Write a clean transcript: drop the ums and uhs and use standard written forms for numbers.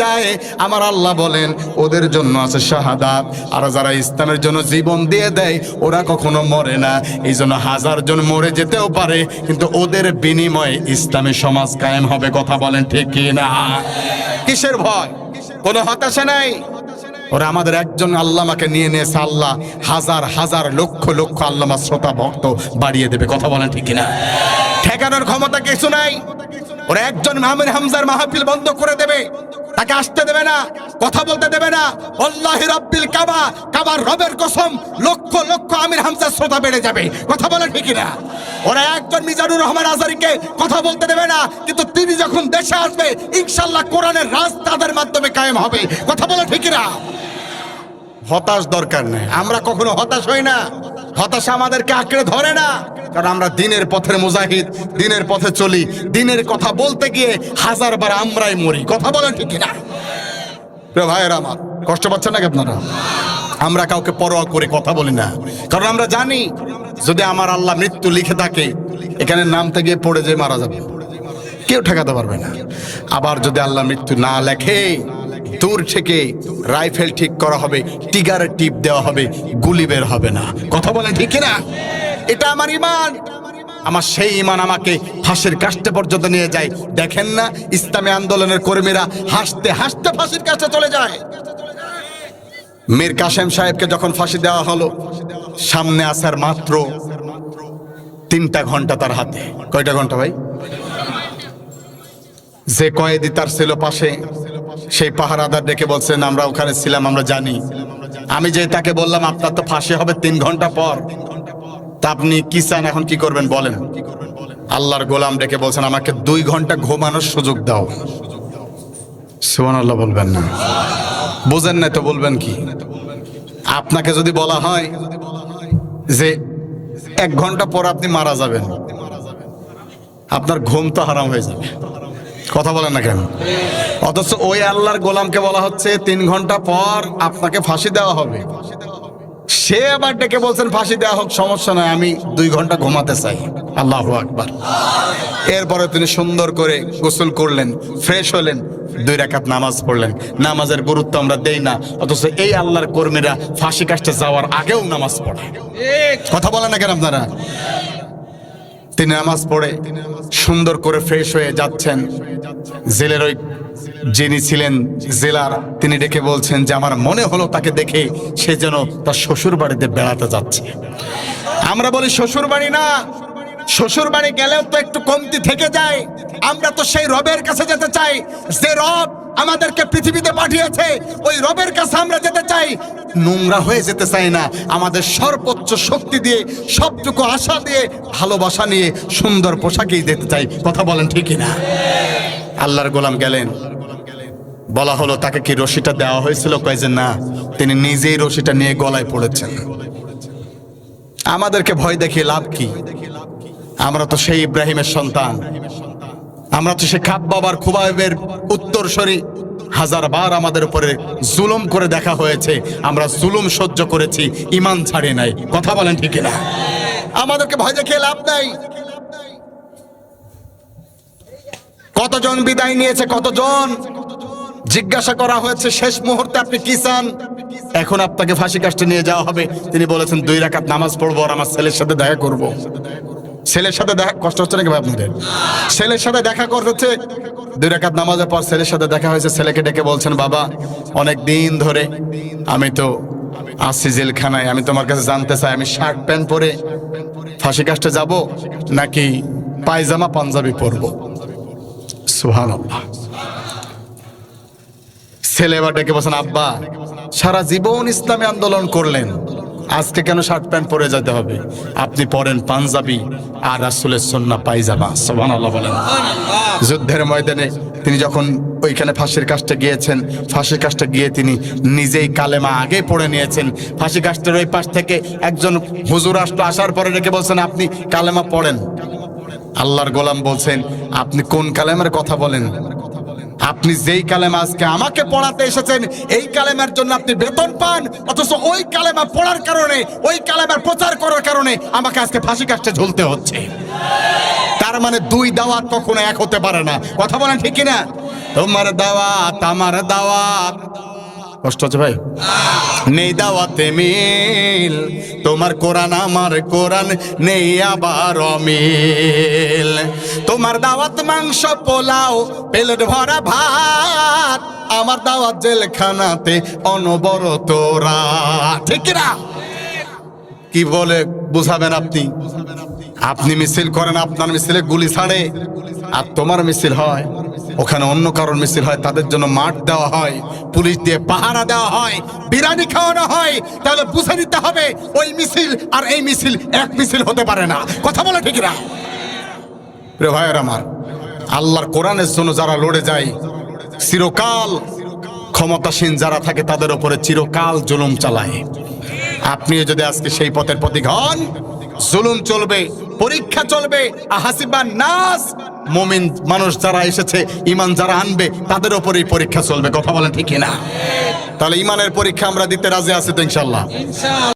যায়, আমার আল্লাহ বলেন ওদের জন্য আছে শাহাদাত। আর যারা ইসলামের জন্য জীবন দিয়ে দেয় ওরা কখনো মরে না। এই জন্য 1000 জন মরে যেতেও পারে, কিন্তু ওদের বিনিময়ে ইসলামী সমাজ কায়েম হবে। কথা বলেন ঠিক কি না? কিসের ভয়? কোনো হতাশা নাই। ওরা আমাদের একজন আল্লামাকে নিয়ে নিয়েছে, আল্লাহ হাজার হাজার লক্ষ লক্ষ আল্লামা শ্রোতা ভক্ত বাড়িয়ে দেবে। কথা বলেন ঠিক কিনা? ঠেকানোর ক্ষমতা কিছু নাই। ওরা একজন আমির হামজার মাহফিল বন্ধ করে দেবে, তাকে আসতে দেবে না, কথা বলতে দেবে না। আল্লাহি রাব্বিল কাবা, কাবার রবের কসম, লক্ষ লক্ষ আমির হামজার শ্রোতা বেড়ে যাবে। কথা বলেন ঠিক কিনা? ওরা একজন মিজানুর রহমান আজহারীকে কথা বলতে দেবে না, কিন্তু তিনি যখন দেশে আসবে ইনশাআল্লাহ কোরআনের রাজ তাদের মাধ্যমে কায়েম হবে। কথা বলেন ঠিক কিনা? হতাশ দরকার নেই। আমরা কখনো হতাশ হই না, হতাশা আমাদেরকে আঁকড়ে ধরে না, কারণ আমরা দিনের পথের মুজাহিদ, দিনের পথে চলি। দিনের কথা বলতে গিয়ে 1000 বার আমরাই মরি। কথা বলেন ঠিক কিনা? প্রিয় ভাইয়েরা আমার, কষ্ট পাচ্ছেন নাকি আপনারা? আমরা কাউকে পরোয়া করে কথা বলি না, কারণ আমরা জানি যদি আমার আল্লাহ মৃত্যু লিখে থাকে এখানে নামতে গিয়ে পড়ে যে মারা যাবে, কেউ ঠেকাতে পারবে না। আবার যদি আল্লাহ মৃত্যু না লেখে, দূর থেকে রাইফেল ঠিক করা হবে, টিগারের টিপ দেওয়া হবে, গুলি বের হবে না। কথা বলেন ঠিক কিনা? এটা আমার ঈমান। আমার সেই ঈমান আমাকে ফাঁসির কাস্টে পর্যন্ত নিয়ে যায়। দেখেন না ইসলামী আন্দোলনের কর্মীরা হাসতে হাসতে ফাঁসির কাছে চলে যায়। মীর কাসেম সাহেবকে যখন ফাঁসি দেওয়া হলো, সামনে আসার মাত্র 3টা ঘন্টা তার হাতে। কয়টা ঘন্টা ভাই? যে কয়েদি তার ছিল পাশে, সেই পাহারাদার ডেকে বলছেন আমরা ওখানে ছিলাম, আমরা জানি। আমি যে তাকে বললাম আপনার তো ফাঁসি হবে 3 ঘন্টা পর, তা আপনি কি চান, এখন কি করবেন বলেন? আল্লাহর গোলাম ডেকে বলছেন আমাকে 2 ঘন্টা ঘুমানোর সুযোগ দাও। সুবহানাল্লাহ বলবেন না? বুঝেন না তো বলবেন কি? আপনাকে যদি বলা হয় যে 1 ঘন্টা পর আপনি মারা যাবেন, আপনার ঘুম তো হারাম হয়ে যাবে। কথা বলেন না কেন? অথচ ওই আল্লাহর গোলামকে বলা হচ্ছে 3 ঘন্টা পর আপনাকে ফাঁসি দেওয়া হবে। সে আবার ডেকে বলছেন ফাঁসি দেওয়া হোক, সমস্যা নয়, আমি 2 ঘন্টা ঘুমাতে চাই। আল্লাহু আকবার। এরপরে তিনি সুন্দর করে গোসল করলেন, ফ্রেশ হলেন, 2 রাকাত নামাজ পড়লেন। নামাজের গুরুত্ব আমরা দেই না, অথচ এই আল্লাহর কর্মীরা ফাঁসি কাস্টে যাওয়ার আগেও নামাজ পড়ে। কথা বলেন না কেন আপনারা? তিনি নামাজ পড়ে সুন্দর করে ফ্রেশ হয়ে যাচ্ছেন। জেলের ওই যিনি ছিলেন জেলার, তিনি ডেকে বলছেন যে আমার মনে হলো তাকে দেখে সে যেন তার শ্বশুর বাড়িতে বেড়াতে যাচ্ছে। আমরা বলি শ্বশুর বাড়ি না, শ্বশুর বাড়ি গেলেও তো একটু কমতি থেকে যায়। আমরা তো সেই রবের কাছে যেতে চাই, যে রব আমাদেরকে পৃথিবীতে পাঠিয়েছে, ওই রবের কাছে আমরা যেতে চাই। নোংরা হয়ে যেতে চাই না, আমাদের সর্বোচ্চ শক্তি দিয়ে, সবটুকু আশা দিয়ে, ভালোবাসা নিয়ে সুন্দর পোশাকেই যেতে চাই। কথা বলেন ঠিক না? আল্লাহর গোলাম গেলেন, বলা হলো তাকে কি রশিটা দেওয়া হয়েছিল? কয় যে না, তিনি নিজেই রশিটা নিয়ে গলায় পড়েছেন। আমাদেরকে ভয় দেখিয়ে লাভ কি? আমরা তো সেই ইব্রাহিমের সন্তান, আমরা তো সে খাব বাবার খুবাইবের উত্তরসূরি। 1000 বার আমাদের উপরে জুলুম করে দেখা হয়েছে, আমরা জুলুম সহ্য করেছি, ঈমান ছাড়ি নাই। কথা বলেন ঠিক না? আমাদেরকে ভয় দেখিয়ে লাভ নাই। কতজন বিদায় নিয়েছে, কতজন জিজ্ঞাসা করা হয়েছে শেষ মুহূর্তে আপনি কি চান? এখন আপনাকে ফাঁসি কাস্টে নিয়ে যাওয়া হবে। তিনি বলেছেন 2 রাকাত নামাজ পড়বো আর আমার ছেলের সাথে দেখা করব। ছেলের সাথে দেখা কষ্ট হচ্ছে নাকি আপনাদের? ছেলের সাথে দেখা করতে 2 রাকাত নামাজের পর ছেলের সাথে দেখা হয়েছে। ছেলেকে ডেকে বলছেন বাবা, অনেক দিন ধরে আমি তো আসছি জেলখানায়, আমি তোমার কাছে জানতে চাই আমি শার্ট প্যান্ট পরে ফাঁসি কাস্টে যাব নাকি পায়জামা পাঞ্জাবি পরবো? সুবহানাল্লাহ। ছেলে এবার ডেকে বলছেন আব্বা, সারা জীবন ইসলামী আন্দোলন করলেন, আজকে কেন শার্ট প্যান্ট পরে যেতে হবে? আপনি পরেন পাঞ্জাবি আর রাসূলের সুন্নাহ পায়জামা। সুবহানাল্লাহ বলেন। যুদ্ধের ময়দানে তিনি যখন ওইখানে ফাঁসির কাস্টে গিয়েছেন, ফাঁসির কাস্টে গিয়ে তিনি নিজেই কালেমা আগে পড়ে নিয়েছেন। ফাঁসি কাস্টের ওই পাশ থেকে একজন হুজুর আসলো, আসার পরে ডেকে বলছেন আপনি কালেমা পড়েন। আল্লাহর গোলাম বলছেন আপনি কোন কালেমার কথা বলেন? আপনি যেই কালেমা আজকে আমাকে পড়াতে এসেছেন, এই কালেমার জন্য আপনি বেতন পান, অথচ ওই কালেমা পড়ার কারণে, ওই কালেমার প্রচার করার কারণে আমাকে আজকে ফাঁসি কাস্টে ঝুলতে হচ্ছে। তার তার মানে দুই দাওয়াত কখনো এক হতে পারে না। কথা বলেন ঠিক কিনা? তোমার দাওয়াত আমার দাওয়াত, কষ্ট হচ্ছে ভাই, নেই দাওয়াতে মিল, তোমার কোরআন আমার কোরআন নেই আবার অমিল। তোমার দাওয়াত মাংস পোলাও প্লেট ভরা ভাত, আমার দাওয়াত জেলখানাতে অনবরত রাত। ঠিক না? কি বলে বুঝাবেন আপনি? আপনি মিছিল করেন, আপনার মিছিলে গুলি ছাড়ে, আর তোমার মিছিল হয় ওখানে অন্য কারোর মিছিল হয়, তাদের জন্য মাঠ দেওয়া হয়, পুলিশ দিয়ে পাহারা দেওয়া হয়, বিরিয়ানি খাওয়ানো হয়। তাহলে বুঝে নিতে হবে ওই মিছিল আর এই মিছিল এক মিছিল হতে পারে না। কথা বলে ঠিক না? প্রিয় ভাইয়ের আমার, আল্লাহর কোরআনের জন্য যারা লড়ে যায়, চিরকাল ক্ষমতাসীন যারা থাকে তাদের উপরে চিরকাল জুলুম চালায়। আপনিও যদি আজকে সেই পথের প্রতীক হন, জুলুম চলবে, পরীক্ষা চলবে। আহাসিবান নাস, মুমিন মানুষ যারা এসেছে, ঈমান যারা আনবে, তাদের উপরেই পরীক্ষা চলবে। কথা বলেন ঠিক কিনা? তাহলে ঈমানের পরীক্ষা আমরা দিতে রাজি আছি তো ইনশাআল্লাহ?